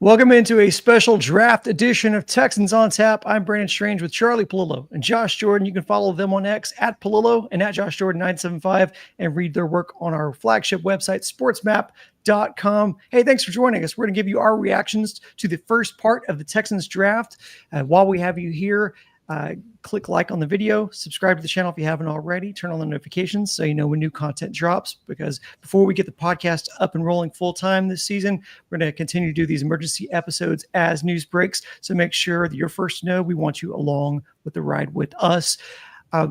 Welcome into a special draft edition of Texans on Tap. I'm Brandon Strange with Charlie Palillo and Josh Jordan. You can follow them on X at Palillo and at Josh Jordan 975 and read their work on our flagship website, sportsmap.com. Hey, thanks for joining us. We're going to give you our reactions to the first part of the Texans draft. While we have you here, click like on the video, subscribe to the channel if you haven't already, turn on the notifications so you know when new content drops, because before we get the podcast up and rolling full time this season, we're going to continue to do these emergency episodes as news breaks. So make sure that you're first to know. We want you along with the ride with us.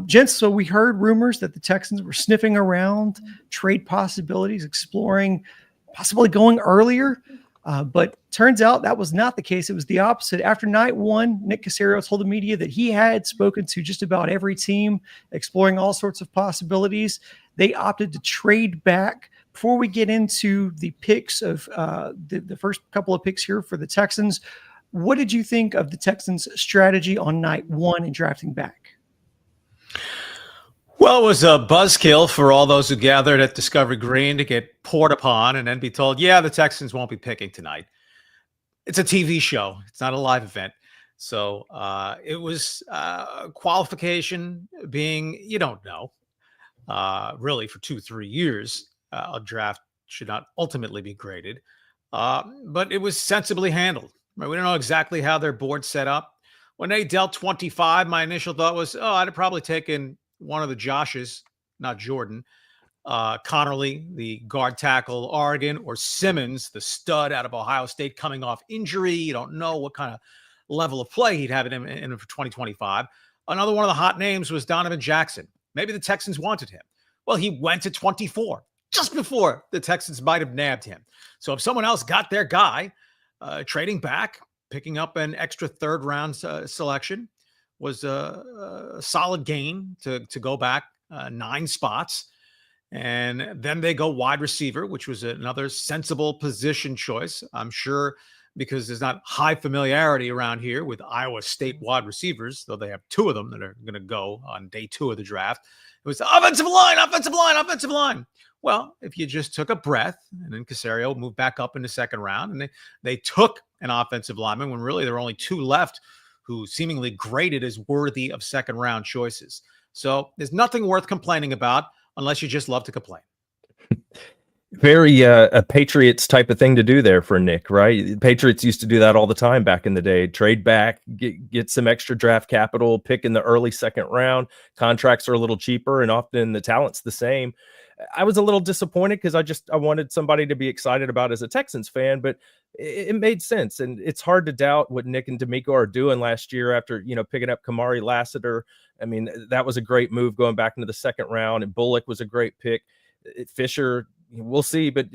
Gents, so we heard rumors that the Texans were sniffing around trade possibilities, exploring possibly going earlier. But turns out that was not the case. It was the opposite. After night one, Nick Caserio told the media that he had spoken to just about every team, exploring all sorts of possibilities. They opted to trade back. Before we get into the picks of the first couple of picks here for the Texans, what did you think of the Texans' strategy on night one in drafting back? Well, it was a buzzkill for all those who gathered at Discovery Green to get poured upon and then be told, yeah, the Texans won't be picking tonight. It's a TV show. It's not a live event. So it was qualification being, you don't know, really for 2-3 years. A draft should not ultimately be graded. But it was sensibly handled. Right? We don't know exactly how their board set up. When they dealt 25, my initial thought was, I'd have probably taken one of the Joshes, not Jordan, Connerly, the guard tackle, Oregon, or Simmons, the stud out of Ohio State coming off injury. You don't know what kind of level of play he'd have in him for 2025. Another one of the hot names was Donovan Jackson. Maybe the Texans wanted him. Well, he went to 24, just before the Texans might have nabbed him. So if someone else got their guy, trading back, picking up an extra third-round selection, was a solid gain to go back 9 spots. And then they go wide receiver, which was another sensible position choice. I'm sure because there's not high familiarity around here with Iowa State wide receivers, though they have 2 of them that are going to go on day 2 of the draft. It was offensive line. Well, if you just took a breath and then Caserio moved back up in the second round and they took an offensive lineman when really there were only 2 left who seemingly graded as worthy of second round choices. So there's nothing worth complaining about unless you just love to complain. Very a Patriots type of thing to do there for Nick, right? Patriots used to do that all the time back in the day. Trade back, get some extra draft capital, pick in the early second round. Contracts are a little cheaper and often the talent's the same. I was a little disappointed because I wanted somebody to be excited about as a Texans fan, but it made sense. And it's hard to doubt what Nick and D'Amico are doing last year after, picking up Kamari Lassiter. I mean, that was a great move going back into the second round, and Bullock was a great pick. Fisher, we'll see, but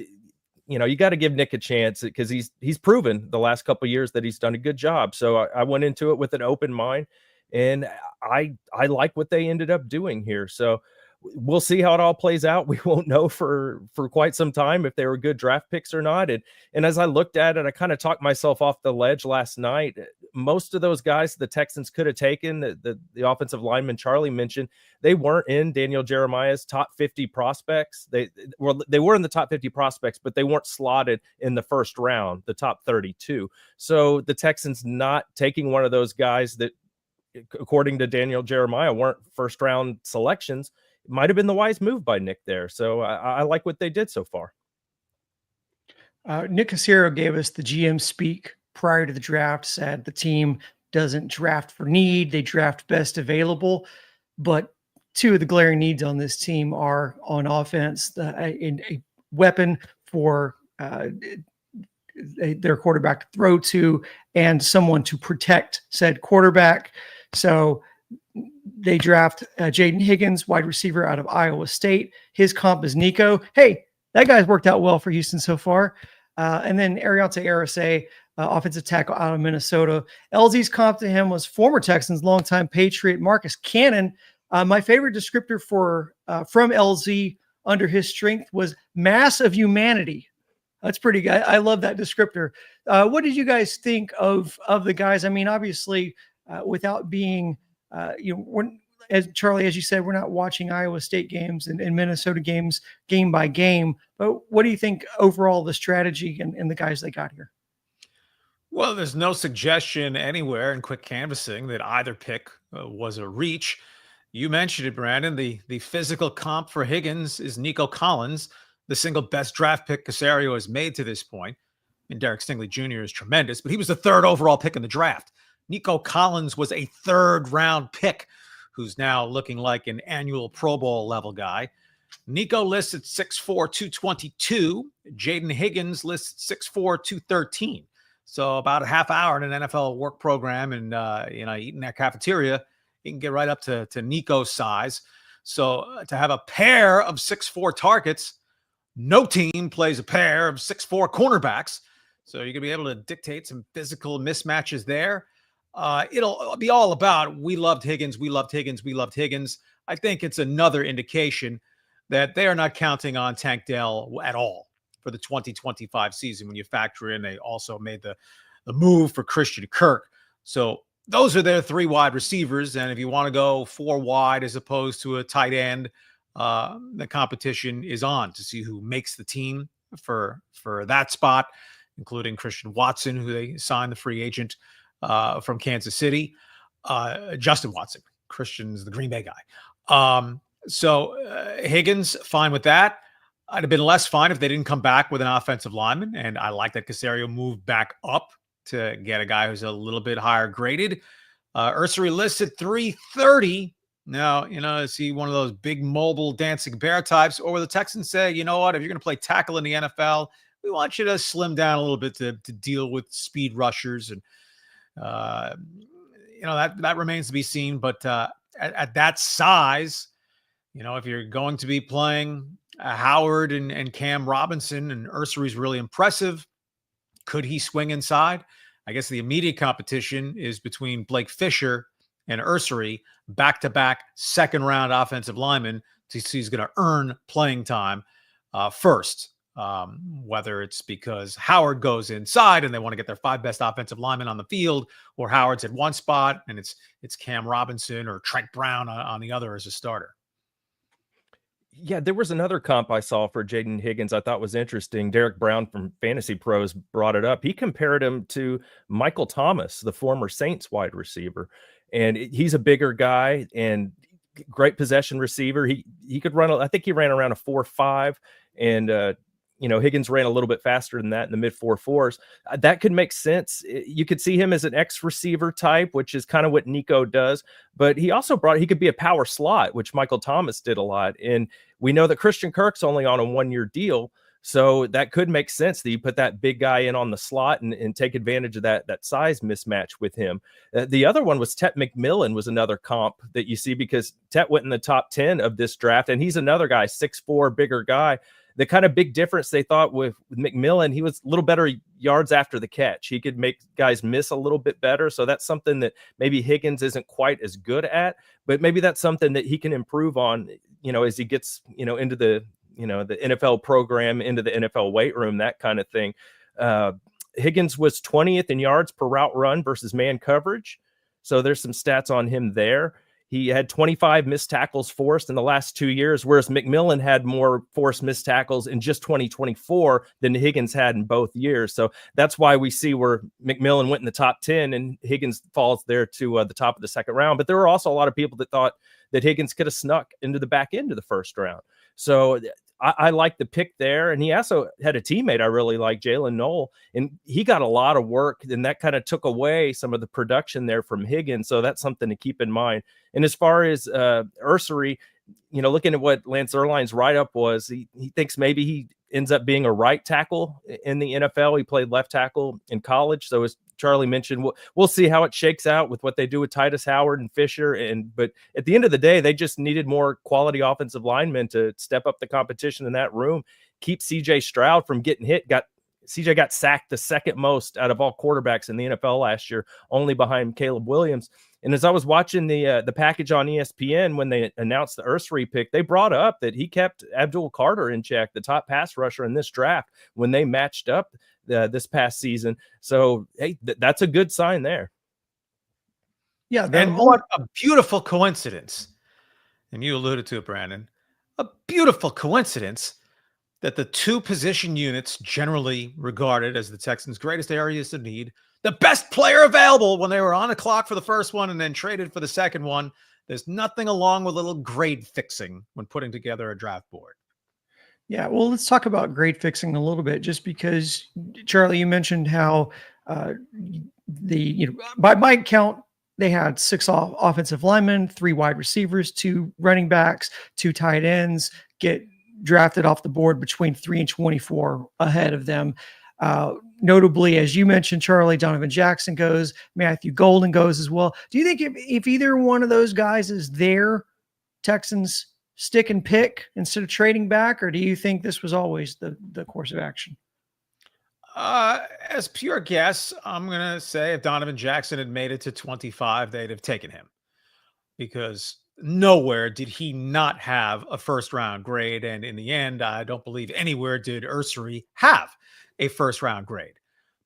you got to give Nick a chance because he's proven the last couple of years that he's done a good job. So I went into it with an open mind, and I like what they ended up doing here. So we'll see how it all plays out. We won't know for quite some time if they were good draft picks or not. And as I looked at it, I kind of talked myself off the ledge last night. Most of those guys the Texans could have taken, the offensive lineman Charlie mentioned, they weren't in Daniel Jeremiah's top 50 prospects. They were in the top 50 prospects, but they weren't slotted in the first round, the top 32. So the Texans not taking one of those guys that, according to Daniel Jeremiah, weren't first round selections might have been the wise move by Nick there. So I like what they did so far. Nick Caserio gave us the GM speak prior to the draft, said the team doesn't draft for need. They draft best available. But 2 of the glaring needs on this team are on offense, a weapon for their quarterback to throw to and someone to protect said quarterback. So they draft Jaden Higgins, wide receiver out of Iowa State. His comp is Nico. Hey, that guy's worked out well for Houston so far. And then Ariante Arce, offensive tackle out of Minnesota. LZ's comp to him was former Texans, longtime Patriot Marcus Cannon. My favorite descriptor from LZ under his strength was mass of humanity. That's pretty good. I love that descriptor. What did you guys think of the guys? I mean, obviously, without being as Charlie, as you said, we're not watching Iowa State games and Minnesota games game by game. But what do you think overall the strategy and the guys they got here? Well, there's no suggestion anywhere in quick canvassing that either pick was a reach. You mentioned it, Brandon. The physical comp for Higgins is Nico Collins, the single best draft pick Casario has made to this point. And Derek Stingley Jr. is tremendous, but he was the third overall pick in the draft. Nico Collins was a third round pick who's now looking like an annual Pro Bowl level guy. Nico lists at 6'4", 222. Jaden Higgins lists 6'4", 213. So about a half hour in an NFL work program and, eating that cafeteria, you can get right up to Nico's size. So to have a pair of 6'4" targets, no team plays a pair of 6'4" cornerbacks. So you're going to be able to dictate some physical mismatches there. It'll be all about, we loved Higgins, we loved Higgins, we loved Higgins. I think it's another indication that they are not counting on Tank Dell at all for the 2025 season. When you factor in, they also made the move for Christian Kirk. So those are their three wide receivers. And if you want to go four wide as opposed to a tight end, the competition is on to see who makes the team for that spot, including Christian Watson, who they signed the free agent from Kansas City. Justin Watson. Christian's the Green Bay guy. So Higgins, fine with that. I'd have been less fine if they didn't come back with an offensive lineman. And I like that Casario moved back up to get a guy who's a little bit higher graded. Ursary listed 330. Now, is he one of those big mobile dancing bear types? Or will the Texans say, you know what, if you're going to play tackle in the NFL, we want you to slim down a little bit to deal with speed rushers. And, that remains to be seen. But at that size, if you're going to be playing Howard and Cam Robinson, and Ursary's really impressive, could he swing inside? I guess the immediate competition is between Blake Fisher and Ursary, back-to-back second-round offensive linemen, to see who's going to earn playing time first. Whether it's because Howard goes inside and they want to get their five best offensive linemen on the field, or Howard's at one spot and it's Cam Robinson or Trent Brown on the other as a starter. Yeah, there was another comp I saw for Jaden Higgins I thought was interesting. Derek Brown from Fantasy Pros brought it up. He compared him to Michael Thomas, the former Saints wide receiver. And he's a bigger guy and great possession receiver. He could run, I think he ran around a 4.5, and Higgins ran a little bit faster than that in the mid 4.4s. That could make sense. You could see him as an X receiver type, which is kind of what Nico does. But he also he could be a power slot, which Michael Thomas did a lot. And we know that Christian Kirk's only on a 1-year deal. So that could make sense that you put that big guy in on the slot and take advantage of that size mismatch with him. The other one was Tet McMillan was another comp that you see, because Tet went in the top 10 of this draft. And he's another guy, 6'4", bigger guy. The kind of big difference they thought with McMillan, he was a little better yards after the catch. He could make guys miss a little bit better. So that's something that maybe Higgins isn't quite as good at, but maybe that's something that he can improve on, as he gets, into the NFL program, into the NFL weight room, that kind of thing. Higgins was 20th in yards per route run versus man coverage. So there's some stats on him there. He had 25 missed tackles forced in the last 2 years, whereas McMillan had more forced missed tackles in just 2024 than Higgins had in both years. So that's why we see where McMillan went in the top 10 and Higgins falls there to the top of the second round. But there were also a lot of people that thought that Higgins could have snuck into the back end of the first round. So I like the pick there. And he also had a teammate I really like, Jalen Knoll, and he got a lot of work, and that kind of took away some of the production there from Higgins. So that's something to keep in mind. And as far as Ursary, looking at what Lance Erline's write-up was, he thinks maybe he ends up being a right tackle in the NFL. He played left tackle in college. So as Charlie mentioned, we'll see how it shakes out with what they do with Titus Howard and Fisher. But at the end of the day, they just needed more quality offensive linemen to step up the competition in that room, keep CJ Stroud from getting hit. CJ got sacked the second most out of all quarterbacks in the NFL last year, only behind Caleb Williams. And as I was watching the package on ESPN when they announced the Ursary pick, they brought up that he kept Abdul Carter in check, the top pass rusher in this draft, when they matched up this past season. So, hey, that's a good sign there. Yeah. And what a beautiful coincidence. And you alluded to it, Brandon. A beautiful coincidence that the two position units generally regarded as the Texans' greatest areas of need, the best player available when they were on the clock for the first one and then traded for the second one. There's nothing along with a little grade fixing when putting together a draft board. Yeah, well, let's talk about grade fixing a little bit, just because, Charlie, you mentioned how by my count, they had 6 offensive linemen, 3 wide receivers, 2 running backs, 2 tight ends get drafted off the board between 3 and 24 ahead of them. Notably, as you mentioned, Charlie, Donovan Jackson goes, Matthew Golden goes as well. Do you think if either one of those guys is there, Texans stick and pick instead of trading back, or do you think this was always the course of action? As pure guess, I'm going to say if Donovan Jackson had made it to 25, they'd have taken him, because nowhere did he not have a first round grade. And in the end, I don't believe anywhere did Ursery have a first round grade.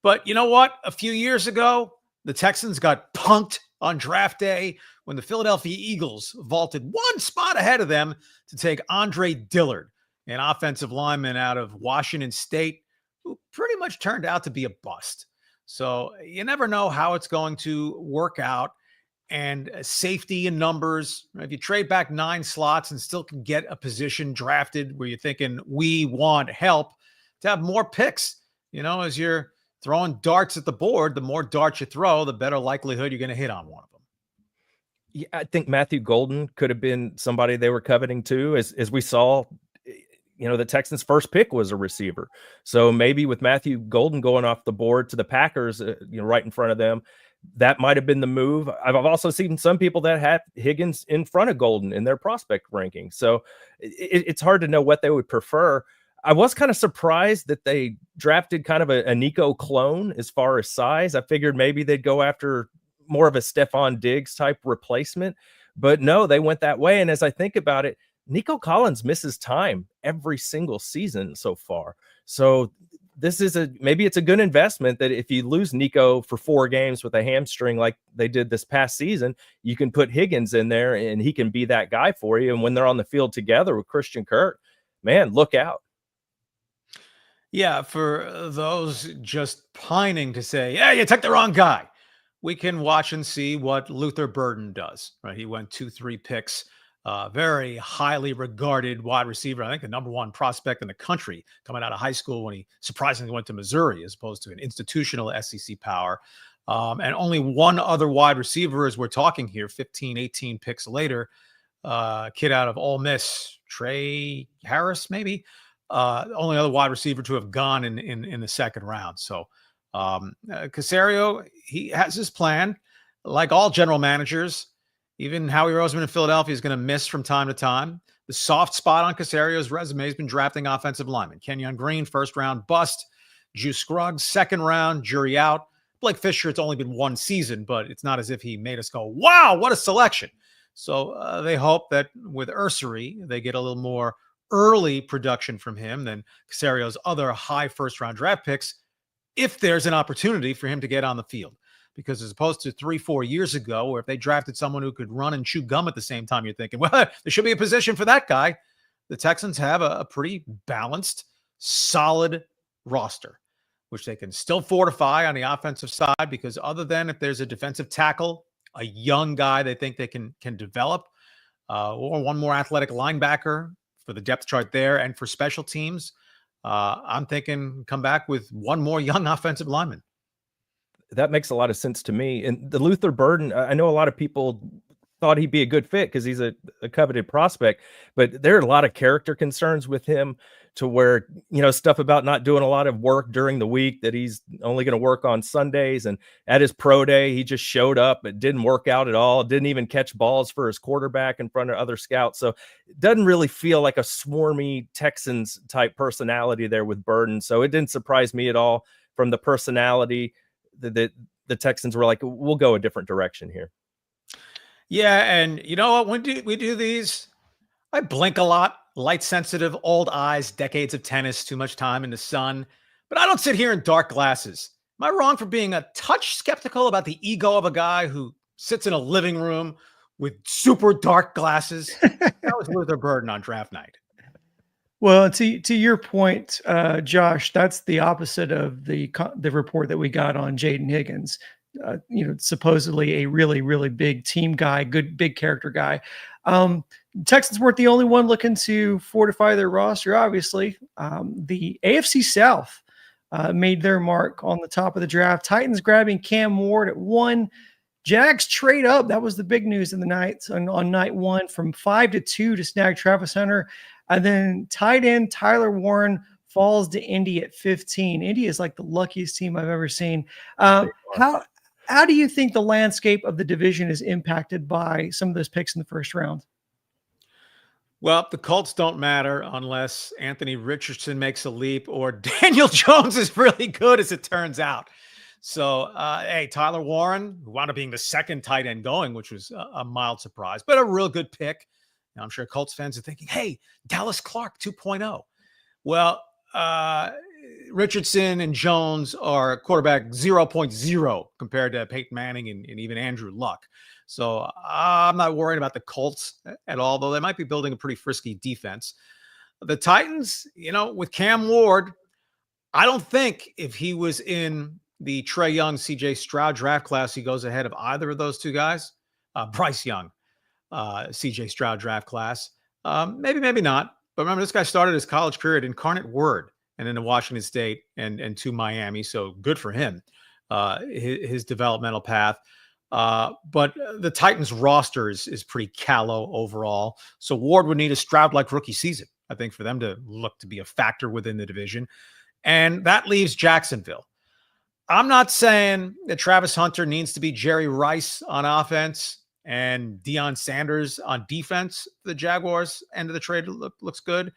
But you know what? A few years ago, the Texans got punked on draft day when the Philadelphia Eagles vaulted 1 spot ahead of them to take Andre Dillard, an offensive lineman out of Washington State, who pretty much turned out to be a bust. So you never know how it's going to work out. And safety in numbers, if you trade back 9 slots and still can get a position drafted where you're thinking we want help to have more picks, as you're throwing darts at the board, the more darts you throw, the better likelihood you're going to hit on one of them. Yeah, I think Matthew Golden could have been somebody they were coveting too, as we saw. The Texans' first pick was a receiver. So maybe with Matthew Golden going off the board to the Packers, right in front of them, that might have been the move. I've also seen some people that had Higgins in front of Golden in their prospect ranking. So it's hard to know what they would prefer. I was kind of surprised that they drafted kind of a Nico clone as far as size. I figured maybe they'd go after more of a Stephon Diggs type replacement, but no, they went that way. And as I think about it, Nico Collins misses time every single season so far. So this is maybe it's a good investment that if you lose Nico for 4 games with a hamstring like they did this past season, you can put Higgins in there and he can be that guy for you. And when they're on the field together with Christian Kirk, man, look out. Yeah, for those just pining to say, yeah, you took the wrong guy, we can watch and see what Luther Burden does, right? He went 2-3 picks. Very highly regarded wide receiver. I think the number 1 prospect in the country coming out of high school when he surprisingly went to Missouri as opposed to an institutional SEC power. And only 1 other wide receiver as we're talking here, 15, 18 picks later, kid out of Ole Miss, Trey Harris, maybe. Only other wide receiver to have gone in the second round. So Caserio, he has his plan. Like all general managers, even Howie Roseman in Philadelphia is going to miss from time to time. The soft spot on Caserio's resume has been drafting offensive linemen. Kenyon Green, first round bust. Juice Scruggs, second round, jury out. Blake Fisher, it's only been 1 season, but it's not as if he made us go, wow, what a selection. So they hope that with Ursery, they get a little more early production from him than Caserio's other high first round draft picks, if there's an opportunity for him to get on the field. Because as opposed to 3-4 years ago, where if they drafted someone who could run and chew gum at the same time, you're thinking, well, there should be a position for that guy. The Texans have a pretty balanced, solid roster, which they can still fortify on the offensive side, because other than if there's a defensive tackle, a young guy they think they can develop, or 1 more athletic linebacker for the depth chart there and for special teams, I'm thinking come back with 1 more young offensive lineman. That makes a lot of sense to me. And the Luther Burden, I know a lot of people thought he'd be a good fit because he's a coveted prospect, but there are a lot of character concerns with him to where, stuff about not doing a lot of work during the week, that he's only going to work on Sundays. And at his pro day, he just showed up. It didn't work out at all. Didn't even catch balls for his quarterback in front of other scouts. So it doesn't really feel like a swarmy Texans type personality there with Burden. So it didn't surprise me at all from the personality that the Texans were like, we'll go a different direction here. Yeah, and you know what? When we do these, I blink a lot. Light sensitive, old eyes, decades of tennis, too much time in the sun. But I don't sit here in dark glasses. Am I wrong for being a touch skeptical about the ego of a guy who sits in a living room with super dark glasses? That was Luther Burden on draft night. Well, to your point, Josh, that's the opposite of the report that we got on Jaden Higgins. Supposedly a really, really big team guy, good big character guy. Texans weren't the only one looking to fortify their roster. Obviously, the AFC South made their mark on the top of the draft. Titans grabbing Cam Ward at 1. Jags trade up. That was the big news in the night on night 1 from 5 to 2 to snag Travis Hunter. And then tight end Tyler Warren falls to Indy at 15. Indy is like the luckiest team I've ever seen. How do you think the landscape of the division is impacted by some of those picks in the first round? Well, the Colts don't matter unless Anthony Richardson makes a leap or Daniel Jones is really good, as it turns out. So, hey, Tyler Warren, who wound up being the second tight end going, which was a mild surprise, but a real good pick. Now, I'm sure Colts fans are thinking, hey, Dallas Clark 2.0. Well, Richardson and Jones are quarterback 0.0 compared to Peyton Manning and even Andrew Luck. So I'm not worried about the Colts at all, though they might be building a pretty frisky defense. The Titans, with Cam Ward, I don't think if he was in the Trey Young, CJ Stroud draft class, he goes ahead of either of those two guys. Bryce Young, CJ Stroud draft class. Maybe not. But remember, this guy started his college career at Incarnate Word and then to Washington State and to Miami. So good for him, his developmental path. But the Titans roster is pretty callow overall. So Ward would need a Stroud-like rookie season, I think, for them to look to be a factor within the division. And that leaves Jacksonville. I'm not saying that Travis Hunter needs to be Jerry Rice on offense and Deion Sanders on defense. The Jaguars end of the trade looks good.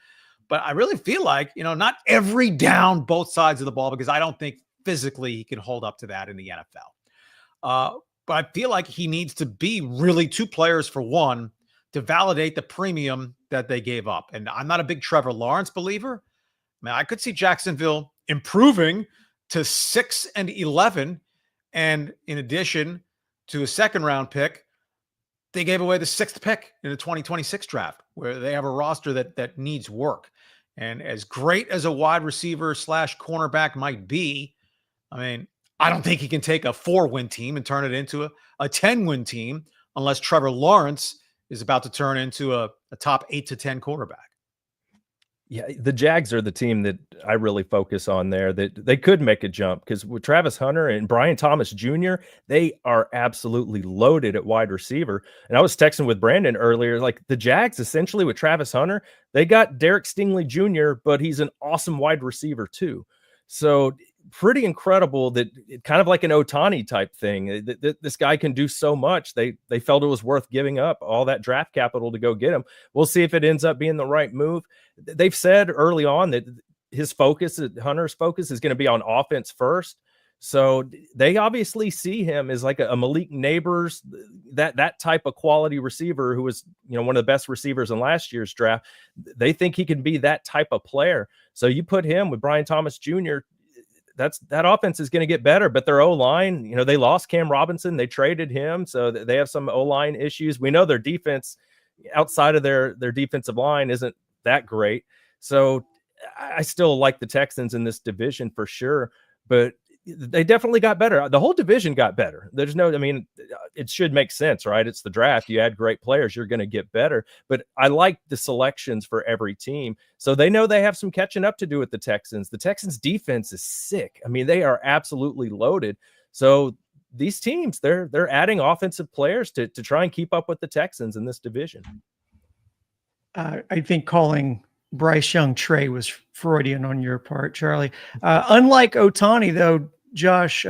But I really feel like, not every down both sides of the ball, because I don't think physically he can hold up to that in the NFL. But I feel like he needs to be really two players for one to validate the premium that they gave up. And I'm not a big Trevor Lawrence believer. I mean, I could see Jacksonville improving to 6-11. And in addition to a second round pick, they gave away the 6th pick in the 2026 draft, where they have a roster that needs work. And as great as a wide receiver / cornerback might be, I mean, I don't think he can take a 4-win team and turn it into a 10-win team unless Trevor Lawrence is about to turn into a top 8 to 10 quarterback. Yeah, the Jags are the team that I really focus on there, that they could make a jump, because with Travis Hunter and Brian Thomas Jr., they are absolutely loaded at wide receiver. And I was texting with Brandon earlier, like the Jags essentially with Travis Hunter, they got Derek Stingley Jr., but he's an awesome wide receiver too. So pretty incredible that kind of like an Ohtani type thing. This guy can do so much. They felt it was worth giving up all that draft capital to go get him. We'll see if it ends up being the right move. They've said early on that Hunter's focus is going to be on offense first. So they obviously see him as like a Malik Neighbors, that type of quality receiver who was, one of the best receivers in last year's draft. They think he can be that type of player. So you put him with Brian Thomas Jr., that offense is going to get better. But their O-line, they lost Cam Robinson. They traded him. So they have some O-line issues. We know their defense outside of their defensive line isn't that great. So I still like the Texans in this division for sure, but they definitely got better. The whole division got better. It should make sense, right? It's the draft. You add great players, you're going to get better. But I like the selections for every team. So they know they have some catching up to do with the Texans. The Texans defense is sick. I mean, they are absolutely loaded. So these teams, they're adding offensive players to try and keep up with the Texans in this division. I think calling Bryce Young Trey was Freudian on your part, Charlie. Unlike Ohtani, though, Josh,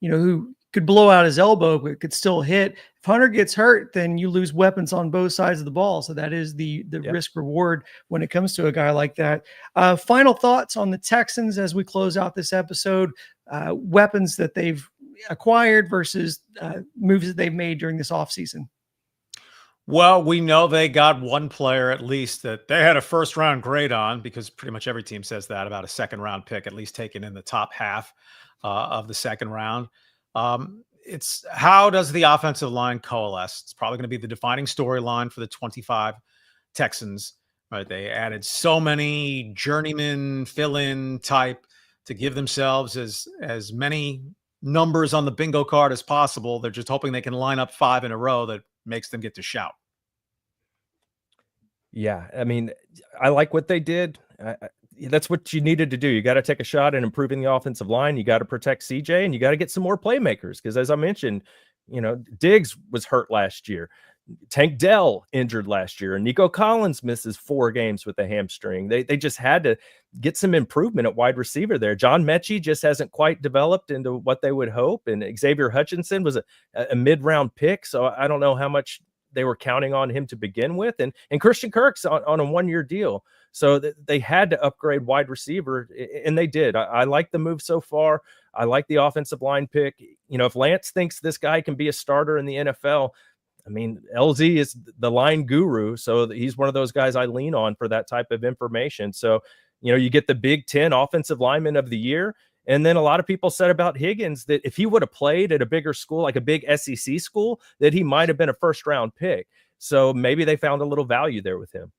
who could blow out his elbow but could still hit. If Hunter gets hurt, then you lose weapons on both sides of the ball. So that is the risk reward when it comes to a guy like that. Final thoughts on the Texans as we close out this episode. Weapons that they've acquired versus moves that they've made during this offseason. Well, we know they got one player at least that they had a first-round grade on, because pretty much every team says that about a second-round pick, at least taken in the top half of the second round. It's how does the offensive line coalesce? It's probably going to be the defining storyline for the 25 Texans. Right? They added so many journeyman fill-in type to give themselves as many numbers on the bingo card as possible. They're just hoping they can line up 5 in a row that makes them get to shout. Yeah, I mean, I like what they did. That's what you needed to do. You got to take a shot at improving the offensive line. You got to protect CJ, and you got to get some more playmakers because, as I mentioned, Diggs was hurt last year. Tank Dell injured last year, and Nico Collins misses 4 games with a hamstring. They just had to get some improvement at wide receiver there. John Mechie just hasn't quite developed into what they would hope, and Xavier Hutchinson was a mid-round pick, so I don't know how much they were counting on him to begin with, and Christian Kirk's on a 1-year deal, so they had to upgrade wide receiver, and they did. I like the move so far. I like the offensive line pick. If Lance thinks this guy can be a starter in the NFL, I mean, LZ is the line guru, so he's one of those guys I lean on for that type of information. So, you get the Big Ten Offensive Lineman of the Year. And then a lot of people said about Higgins that if he would have played at a bigger school, like a big SEC school, that he might have been a first-round pick. So maybe they found a little value there with him.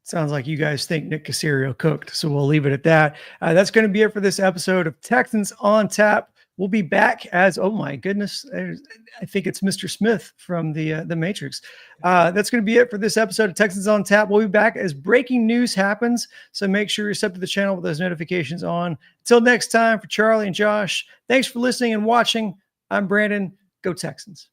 Sounds like you guys think Nick Caserio cooked, so we'll leave it at that. That's going to be it for this episode of Texans on Tap. We'll be back as, oh my goodness, I think it's Mr. Smith from the Matrix. That's going to be it for this episode of Texans on Tap. We'll be back as breaking news happens, so make sure you're sub to the channel with those notifications on. Until next time, for Charlie and Josh, thanks for listening and watching. I'm Brandon. Go Texans.